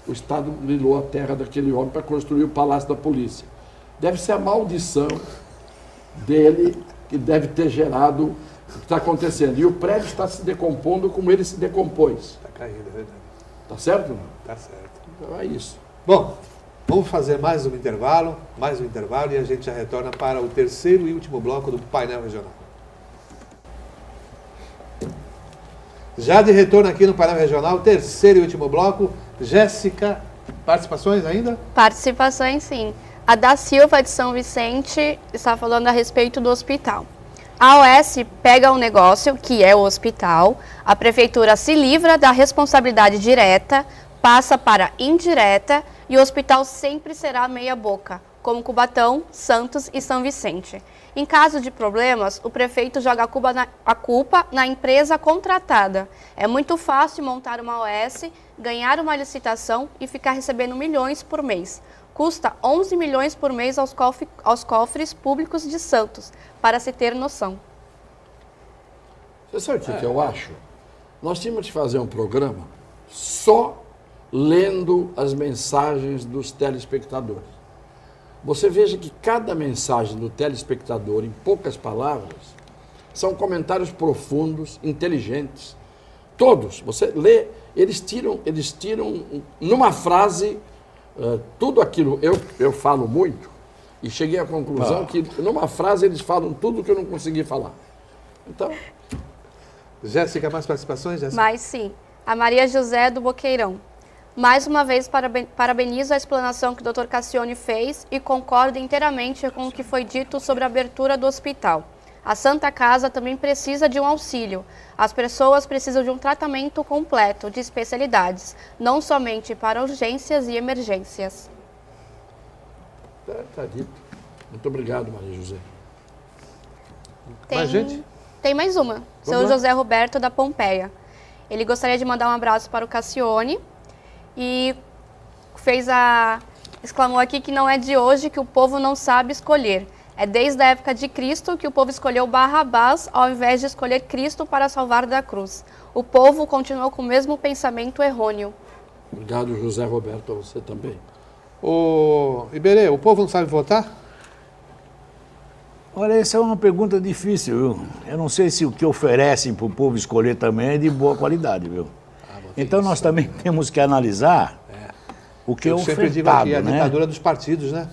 o Estado grilou a terra daquele homem para construir o Palácio da Polícia. Deve ser a maldição dele que deve ter gerado o que está acontecendo. E o prédio está se decompondo como ele se decompôs. Está caído, é verdade. Tá certo? Tá certo. Então é isso. Bom, vamos fazer mais um intervalo e a gente já retorna para o terceiro e último bloco do Painel Regional. Já de retorno aqui no painel regional, terceiro e último bloco. Jéssica, participações ainda? Participações, sim. A da Silva de São Vicente está falando a respeito do hospital. A OS pega um negócio, que é o hospital, a prefeitura se livra da responsabilidade direta, passa para indireta e o hospital sempre será meia boca, como Cubatão, Santos e São Vicente. Em caso de problemas, o prefeito joga a culpa na empresa contratada. É muito fácil montar uma OS, ganhar uma licitação e ficar recebendo milhões por mês. Custa 11 milhões por mês aos cofres públicos de Santos, para se ter noção. Você sabe o que eu acho? Nós tínhamos que fazer um programa só lendo as mensagens dos telespectadores. Você veja que cada mensagem do telespectador, em poucas palavras, são comentários profundos, inteligentes. Todos, você lê, eles tiram numa frase tudo aquilo. Eu falo muito e cheguei à conclusão que numa frase eles falam tudo que eu não consegui falar. Então, Jéssica, mais participações, Jéssica? Mas sim, a Maria José do Boqueirão. Mais uma vez, parabenizo a explanação que o Dr. Cassione fez e concordo inteiramente com o que foi dito sobre a abertura do hospital. A Santa Casa também precisa de um auxílio. As pessoas precisam de um tratamento completo de especialidades, não somente para urgências e emergências. Tá dito. Muito obrigado, Maria José. Mais gente? Tem mais uma. Seu lá. José Roberto da Pompeia. Ele gostaria de mandar um abraço para o Cassione e exclamou aqui que não é de hoje que o povo não sabe escolher. É desde a época de Cristo que o povo escolheu Barrabás ao invés de escolher Cristo para salvar da cruz. O povo continuou com o mesmo pensamento errôneo. Obrigado, José Roberto, a você também. Ô, Iberê, o povo não sabe votar? Olha, essa é uma pergunta difícil, viu? Eu não sei se o que oferecem para o povo escolher também é de boa qualidade, viu? Então nós também temos que analisar o que é Eu ofertado, sempre digo aqui, a né? ditadura dos partidos, né?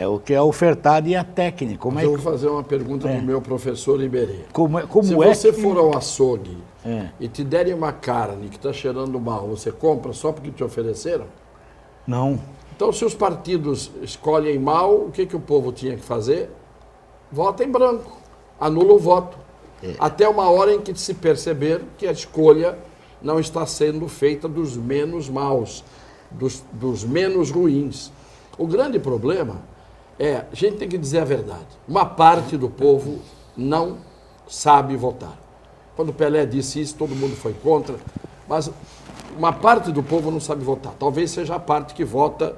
O que é ofertado e a técnica. Como Mas é eu que, vou fazer uma pergunta para o meu professor Iberê. como Se é você que- for ao açougue É. e te derem uma carne que está cheirando mal, você compra só porque te ofereceram? Não. Então, se os partidos escolhem mal, o que o povo tinha que fazer? Vota em branco, anula o voto. Até uma hora em que se perceber que a escolha não está sendo feita dos menos maus, dos menos ruins. O grande problema é, a gente tem que dizer a verdade, uma parte do povo não sabe votar. Quando Pelé disse isso, todo mundo foi contra, mas uma parte do povo não sabe votar. Talvez seja a parte que vota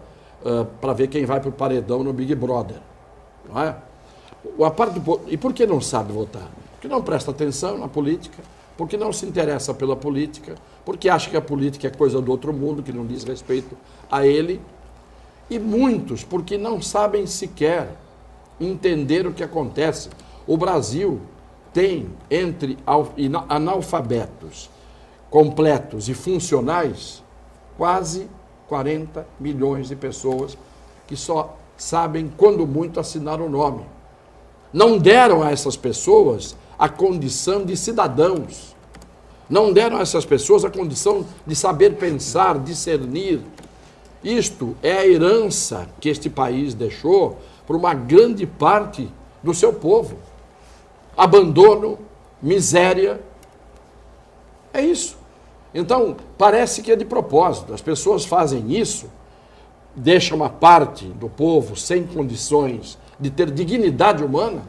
para ver quem vai para o paredão no Big Brother. Não é? Uma parte do povo, e por que não sabe votar? Porque não presta atenção na política, porque não se interessa pela política, porque acha que a política é coisa do outro mundo, que não diz respeito a ele, e muitos porque não sabem sequer entender o que acontece. O Brasil tem entre analfabetos completos e funcionais quase 40 milhões de pessoas que só sabem, quando muito, assinar o nome. Não deram a essas pessoas a condição de cidadãos. Não deram a essas pessoas a condição de saber pensar, discernir. Isto é a herança que este país deixou para uma grande parte do seu povo. Abandono, miséria. É isso. Então, parece que é de propósito. As pessoas fazem isso, deixam uma parte do povo sem condições de ter dignidade humana,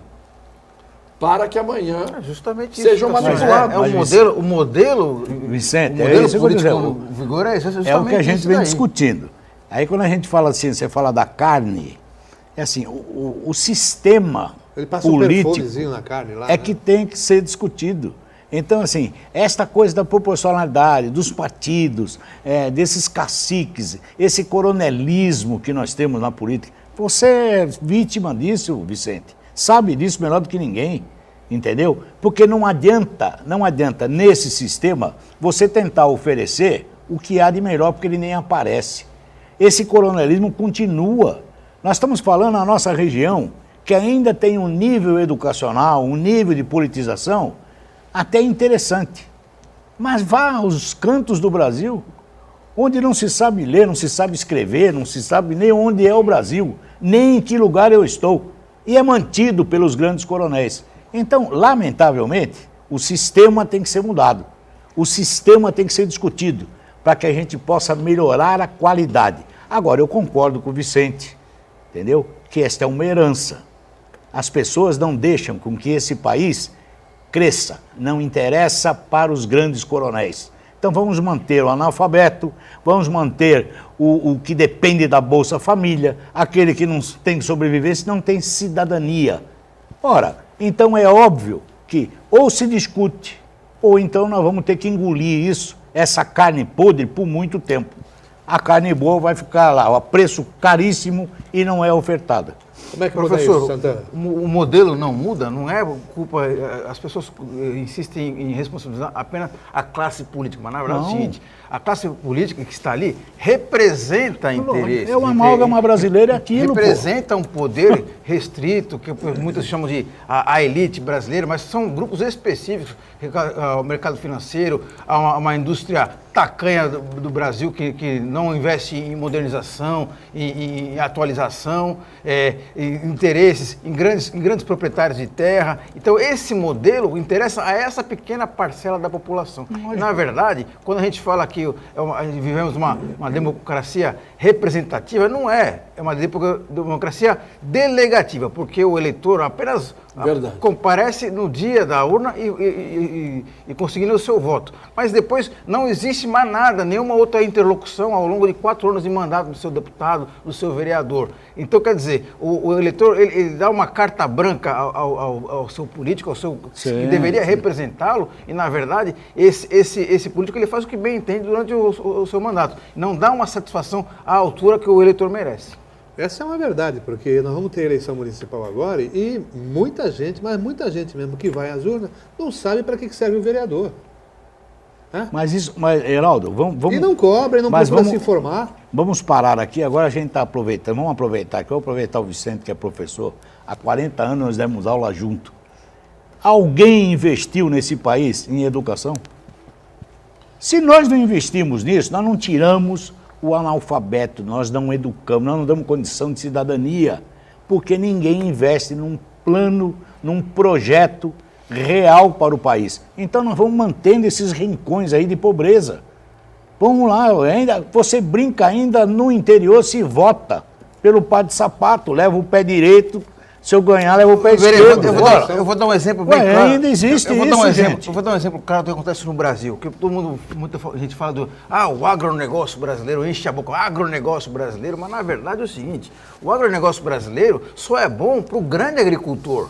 para que amanhã Justamente sejam isso. manipulados. O modelo Vicente, o modelo isso que eu político dizer, em vigor é isso, é o que a gente isso vem daí. discutindo. Aí quando a gente fala assim, você fala da carne, é assim, o sistema Ele passa um político perfumezinho na carne lá, é né? que tem que ser discutido. Então, assim, esta coisa da proporcionalidade, dos partidos, desses caciques, esse coronelismo que nós temos na política, você é vítima disso, Vicente. Sabe disso melhor do que ninguém, entendeu? Porque não adianta nesse sistema você tentar oferecer o que há de melhor, porque ele nem aparece. Esse coronelismo continua. Nós estamos falando na nossa região que ainda tem um nível educacional, um nível de politização até interessante. Mas vá aos cantos do Brasil, onde não se sabe ler, não se sabe escrever, não se sabe nem onde é o Brasil, nem em que lugar eu estou. E é mantido pelos grandes coronéis. Então, lamentavelmente, o sistema tem que ser mudado. O sistema tem que ser discutido para que a gente possa melhorar a qualidade. Agora, eu concordo com o Vicente, entendeu? Que esta é uma herança. As pessoas não deixam com que esse país cresça, não interessa para os grandes coronéis. Então vamos manter o analfabeto, vamos manter o que depende da Bolsa Família, aquele que não tem sobrevivência, não tem cidadania. Ora, então é óbvio que ou se discute, ou então nós vamos ter que engolir isso, essa carne podre, por muito tempo. A carne boa vai ficar lá, a preço caríssimo e não é ofertada. Como é que muda Professor, isso, Santana? o modelo não muda, não é culpa, as pessoas insistem em responsabilizar apenas a classe política, mas na verdade é o seguinte, a classe política que está ali representa interesses. É uma amálgama brasileira aquilo, representa um poder restrito, que muitos chamam de a elite brasileira, mas são grupos específicos, o mercado financeiro, uma indústria tacanha do Brasil que não investe em modernização, em atualização, interesses em grandes proprietários de terra. Então, esse modelo interessa a essa pequena parcela da população. E, na verdade, quando a gente fala que vivemos uma democracia representativa, não é. É uma democracia delegativa, porque o eleitor apenas comparece no dia da urna e conseguindo o seu voto. Mas depois não existe mais nada, nenhuma outra interlocução ao longo de 4 anos de mandato do seu deputado, do seu vereador. Então, quer dizer, o eleitor ele dá uma carta branca ao seu político, que deveria representá-lo, e, na verdade, esse político ele faz o que bem entende durante o seu mandato. Não dá uma satisfação à altura que o eleitor merece. Essa é uma verdade, porque nós vamos ter eleição municipal agora e muita gente, mas muita gente mesmo que vai às urnas, não sabe para que serve o vereador. Mas, Heraldo, vamos... E não cobra, e não procura se informar. Vamos parar aqui, agora a gente está aproveitando, vamos aproveitar aqui, eu vou aproveitar o Vicente, que é professor, há 40 anos nós demos aula junto. Alguém investiu nesse país em educação? Se nós não investimos nisso, nós não tiramos o analfabeto, nós não educamos, nós não damos condição de cidadania, porque ninguém investe num plano, num projeto real para o país. Então nós vamos mantendo esses rincões aí de pobreza. Vamos lá, você brinca ainda no interior, se vota pelo par de sapato, leva o pé direito, se eu ganhar, leva o pé esquerdo. Eu vou dar um exemplo bem claro. Ainda existe isso, gente. Eu vou dar um exemplo claro do que acontece no Brasil, que todo mundo, muita gente fala o agronegócio brasileiro, enche a boca, o agronegócio brasileiro, mas na verdade é o seguinte, o agronegócio brasileiro só é bom para o grande agricultor.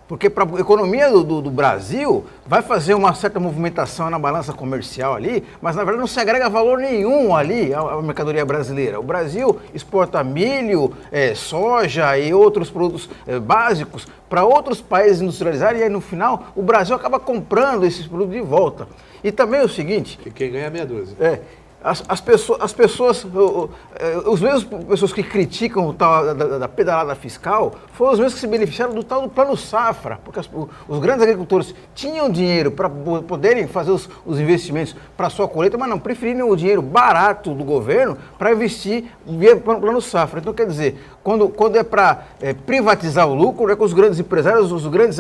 Porque para a economia do Brasil vai fazer uma certa movimentação na balança comercial ali, mas na verdade não se agrega valor nenhum ali à mercadoria brasileira. O Brasil exporta milho, soja e outros produtos básicos para outros países industrializarem e aí no final o Brasil acaba comprando esses produtos de volta. E também é o seguinte... E quem ganha é meia dúzia. As pessoas, os mesmos pessoas que criticam o tal da pedalada fiscal foram os mesmos que se beneficiaram do tal do Plano Safra, porque os grandes agricultores tinham dinheiro para poderem fazer os investimentos para a sua colheita, mas não preferiram o dinheiro barato do governo para investir via Plano Safra. Então, quer dizer, quando é para privatizar o lucro, é com os grandes empresários, os grandes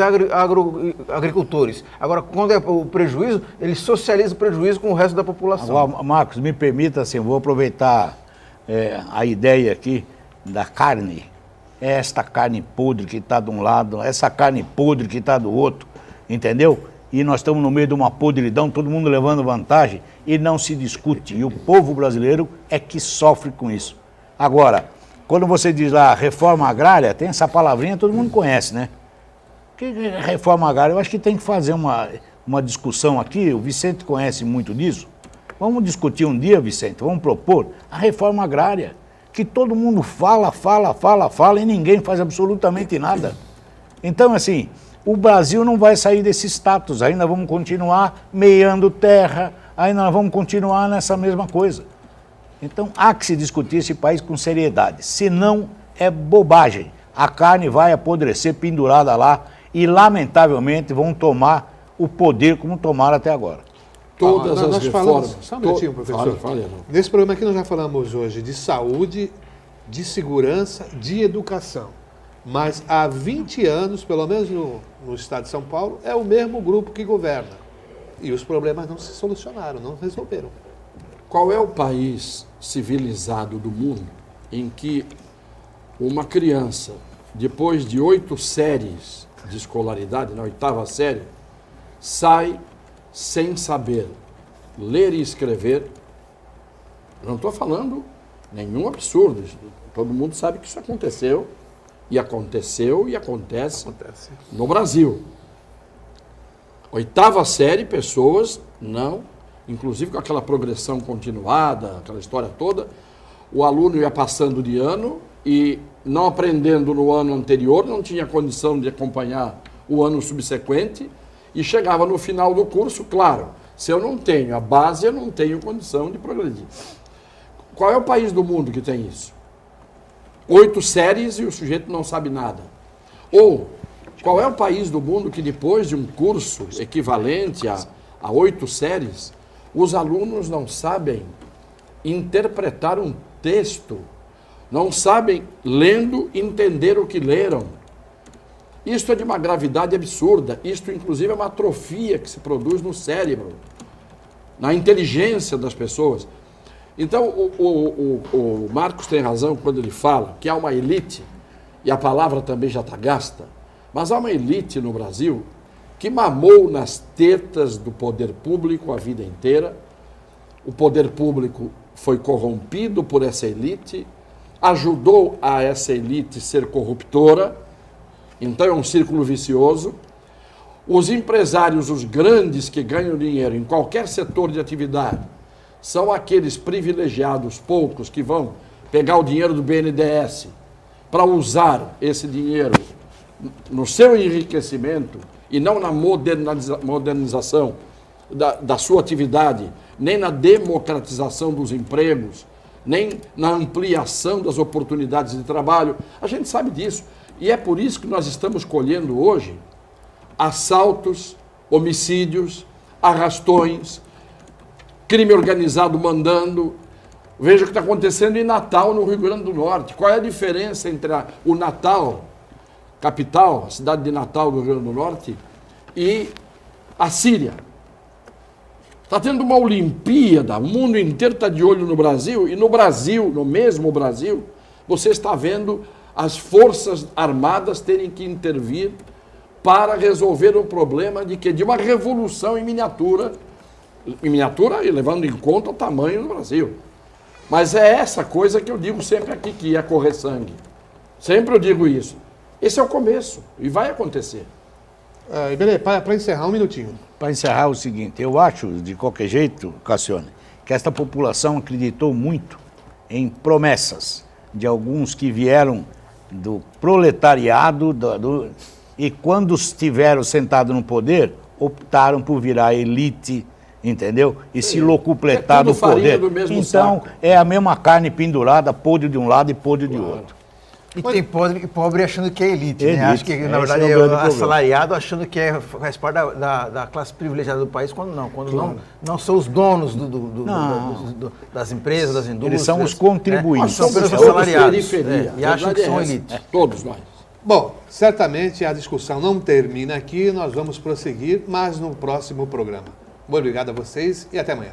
agricultores. Agora, quando é o prejuízo, eles socializam o prejuízo com o resto da população. Agora, Marcos, me permita, assim, vou aproveitar a ideia aqui da carne. Esta carne podre que está de um lado, essa carne podre que está do outro, entendeu? E nós estamos no meio de uma podridão, todo mundo levando vantagem e não se discute. E o povo brasileiro é que sofre com isso. Agora, quando você diz lá reforma agrária, tem essa palavrinha, todo mundo conhece, né? Que reforma agrária? Eu acho que tem que fazer uma discussão aqui, o Vicente conhece muito disso. Vamos discutir um dia, Vicente, vamos propor a reforma agrária, que todo mundo fala e ninguém faz absolutamente nada. Então, assim, o Brasil não vai sair desse status, ainda vamos continuar meando terra, ainda vamos continuar nessa mesma coisa. Então, há que se discutir esse país com seriedade, senão é bobagem. A carne vai apodrecer pendurada lá e, lamentavelmente, vão tomar o poder como tomaram até agora. todas as nós reformas... falamos, só um minutinho, professor. Fale, não. Nesse programa aqui nós já falamos hoje de saúde, de segurança, de educação. Mas há 20 anos, pelo menos no estado de São Paulo, é o mesmo grupo que governa. E os problemas não se solucionaram, não resolveram. Qual é o país civilizado do mundo em que uma criança, depois de 8 séries de escolaridade, na 8ª série, sai sem saber ler e escrever? Não estou falando nenhum absurdo. Todo mundo sabe que isso aconteceu e acontece no Brasil. 8ª série, pessoas não, inclusive com aquela progressão continuada, aquela história toda, o aluno ia passando de ano e não aprendendo no ano anterior, não tinha condição de acompanhar o ano subsequente e chegava no final do curso, claro, se eu não tenho a base, eu não tenho condição de progredir. Qual é o país do mundo que tem isso? 8 séries e o sujeito não sabe nada. Ou, qual é o país do mundo que depois de um curso equivalente a 8 séries, os alunos não sabem interpretar um texto, não sabem, lendo, entender o que leram? Isto é de uma gravidade absurda. Isto, inclusive, é uma atrofia que se produz no cérebro, na inteligência das pessoas. Então, o Marcos tem razão quando ele fala que há uma elite, e a palavra também já está gasta, mas há uma elite no Brasil que mamou nas tetas do poder público a vida inteira. O poder público foi corrompido por essa elite, ajudou a essa elite ser corruptora, então é um círculo vicioso. Os empresários, os grandes que ganham dinheiro em qualquer setor de atividade, são aqueles privilegiados, poucos, que vão pegar o dinheiro do BNDES para usar esse dinheiro no seu enriquecimento e não na modernização da sua atividade, nem na democratização dos empregos, nem na ampliação das oportunidades de trabalho. A gente sabe disso. E é por isso que nós estamos colhendo hoje assaltos, homicídios, arrastões, crime organizado mandando. Veja o que está acontecendo em Natal, no Rio Grande do Norte. Qual é a diferença entre o Natal, capital, a cidade de Natal do Rio Grande do Norte, e a Síria? Está tendo uma Olimpíada, o mundo inteiro está de olho no Brasil, e no Brasil, no mesmo Brasil, você está vendo as forças armadas terem que intervir para resolver o problema de uma revolução em miniatura e levando em conta o tamanho do Brasil. Mas é essa coisa que eu digo sempre aqui, que ia correr sangue. Sempre eu digo isso. Esse é o começo, e vai acontecer. Iberê, para encerrar, um minutinho. Para encerrar o seguinte, eu acho, de qualquer jeito, Cassione, que esta população acreditou muito em promessas de alguns que vieram do proletariado e quando estiveram sentados no poder, optaram por virar elite, entendeu? E se locupletar do poder. Então, saco. É a mesma carne pendurada, podre de um lado e podre de outro. E tem pobre achando que é elite, né? Elite. Acho que, na Esse verdade, é o é grande problema. assalariado achando que faz parte da classe privilegiada do país, quando não. Quando não são os donos das empresas, das indústrias. Eles são os contribuintes. São apenas Todos assalariados. periferia. E A acham que verdade são é essa. elite. Todos nós. Bom, certamente a discussão não termina aqui, nós vamos prosseguir, mas no próximo programa. Muito obrigado a vocês e até amanhã.